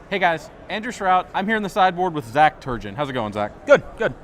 Hey guys, Andrew Shrout. I'm here in the sideboard with Zach Turgeon. How's it going, Zach? Good, good.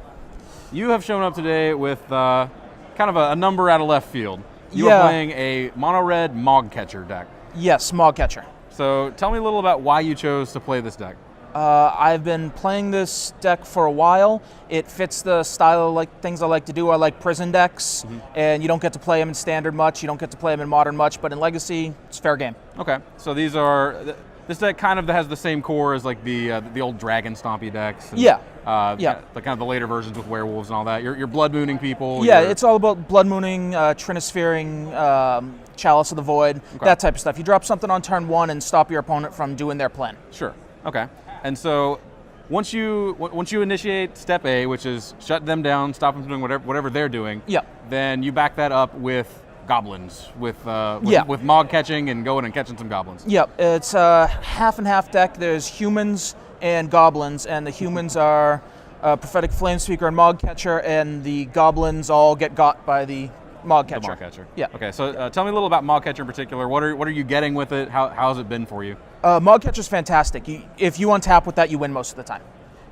You have shown up today with kind of a number out of left field. You are playing a mono-red Mogcatcher deck. Yes, Mogcatcher. So tell me a little about why you chose to play this deck. I've been playing this deck for a while. It fits the style of things I like to do. I like prison decks, and you don't get to play them in Standard much. You don't get to play them in Modern much, but in Legacy, it's fair game. Okay, so these are... This deck kind of has the same core as like the old Dragon Stompy decks. And, the kind of the later versions with werewolves and all that. You're Bloodmooning people. Yeah, it's all about Bloodmooning, Trinisphering, Chalice of the Void, that type of stuff. You drop something on turn 1 and stop your opponent from doing their plan. Sure. Okay. And so once you initiate step A, which is shut them down, stop them from doing whatever they're doing. Then you back that up with Goblins, with Mog catching and going and catching some Goblins. It's a half and half deck. There's humans and Goblins, and the humans are Prophetic Flamespeaker and Mogcatcher, and the Goblins all get got by the Mogcatcher. The Mogcatcher. Yeah. Okay, so tell me a little about Mogcatcher in particular. What are you getting with it? How has it been for you? Mogcatcher's fantastic. If you untap with that, you win most of the time.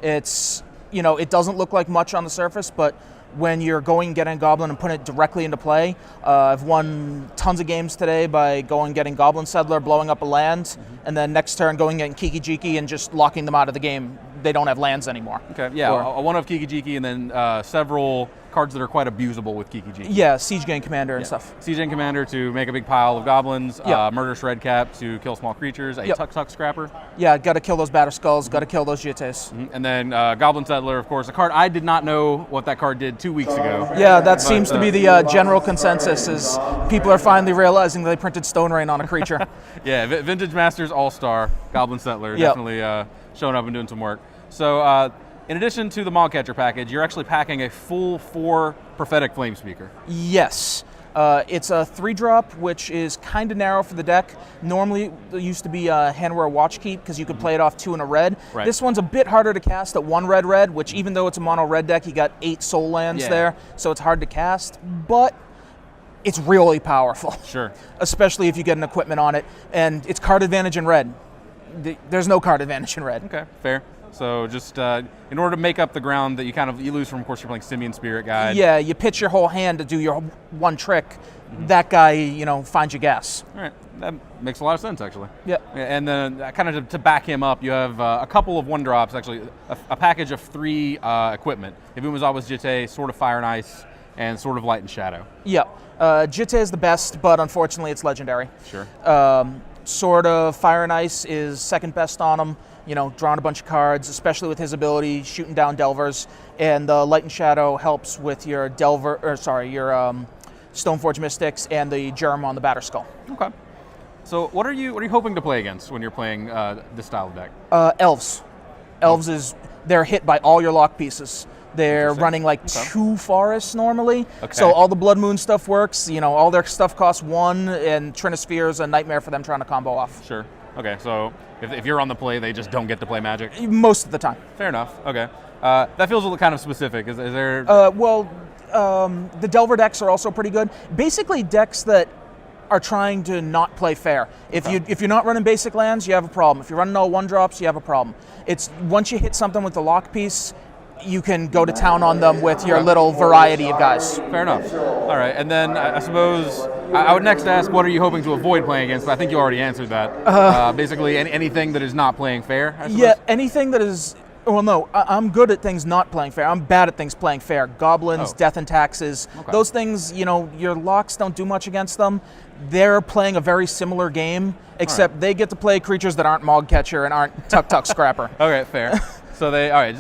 It's, it doesn't look like much on the surface, but when you're going and getting a Goblin and putting it directly into play, I've won tons of games today by going and getting Goblin Settler, blowing up a land, and then next turn going and getting Kikiji and just locking them out of the game. They don't have lands anymore. Okay, yeah, a one of Kikiji and then several cards that are quite abusable with Kikiji. Yeah, Siege Gang Commander and stuff. Siege Gang Commander to make a big pile of Goblins, Murderous Redcap to kill small creatures, a Tuk-Tuk Scrapper. Yeah, got to kill those Batter Skulls, got to kill those Jites. And then Goblin Settler, of course, a card I did not know what that card did 2 weeks ago. Yeah, that seems to be the general consensus, is people are finally realizing they printed Stone Rain on a creature. Yeah, Vintage Masters All-Star, Goblin Settler, definitely showing up and doing some work. So in addition to the Mogcatcher package, you're actually packing a full 4 Prophetic Flamespeaker. Yes. It's a 3-drop, which is kind of narrow for the deck. Normally, there used to be a Handwear Watchkeep because you could play it off 2 and a red. Right. This one's a bit harder to cast at 1 red, which even though it's a mono red deck, you got 8 soul lands there, so it's hard to cast. But it's really powerful. Sure. Especially if you get an equipment on it. And it's card advantage in red. There's no card advantage in red. Okay, fair. So just in order to make up the ground that you lose from, of course, you're playing Simian Spirit Guide. Yeah, you pitch your whole hand to do your one trick. That guy, finds your gas. All right, that makes a lot of sense, actually. Yeah. And then kind of to back him up, you have a couple of 1-drops, actually, a package of 3 equipment. Ivumazawa's Jite, Sword of Fire and Ice, and Sword of Light and Shadow. Yeah. Jite is the best, but unfortunately it's legendary. Sure. Sword of Fire and Ice is second best on him. Drawing a bunch of cards, especially with his ability, shooting down Delvers, and the Light and Shadow helps with your Stoneforge Mystics and the Germ on the Batter Skull. Okay. So what are you hoping to play against when you're playing this style of deck? Elves. Elves they're hit by all your lock pieces. They're running 2 forests normally, so all the Blood Moon stuff works. All their stuff costs 1, and Trinisphere is a nightmare for them trying to combo off. Sure. Okay, so if you're on the play, they just don't get to play Magic? Most of the time. Fair enough. Okay. That feels a little kind of specific. Is there... the Delver decks are also pretty good. Basically, decks that are trying to not play fair. If you're not running basic lands, you have a problem. If you're running all 1-drops, you have a problem. It's once you hit something with the lock piece, you can go to town on them with your little variety of guys. Fair enough. All right, and then I suppose I would next ask, what are you hoping to avoid playing against? But I think you already answered that. Basically, anything that is not playing fair, I suppose? Yeah, anything that is... Well, no, I'm good at things not playing fair. I'm bad at things playing fair. Goblins, Death and Taxes, those things, your locks don't do much against them. They're playing a very similar game, except they get to play creatures that aren't Mogcatcher and aren't Tuk-Tuk Scrapper. Okay, fair. So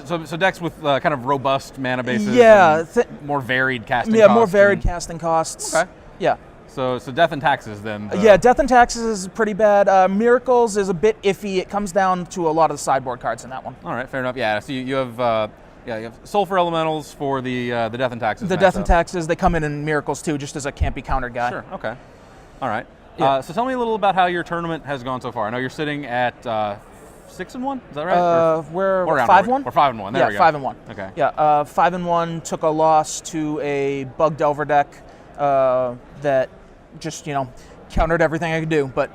so decks with kind of robust mana bases. Yeah, more varied casting costs. Yeah, more varied casting costs. Okay. Yeah. So Death and Taxes then. Yeah, Death and Taxes is pretty bad. Miracles is a bit iffy. It comes down to a lot of the sideboard cards in that one. All right, fair enough. Yeah, so you have you have Sulfur Elementals for the Death and Taxes. The Death and Taxes, they come in Miracles too, just as a can't be countered guy. Sure. Okay. All right. Yeah. So tell me a little about how your tournament has gone so far. I know you're sitting at 6-1. Is that right? We're 5-1. We're 5-1. There we go. 5-1. Okay. Yeah. 5-1. Took a loss to a Bug Delver deck that just countered everything I could do. But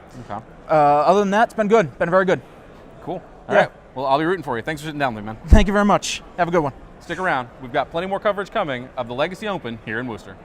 other than that, it's been good. Been very good. Cool. All right. Well, I'll be rooting for you. Thanks for sitting down with me, man. Thank you very much. Have a good one. Stick around. We've got plenty more coverage coming of the Legacy Open here in Worcester.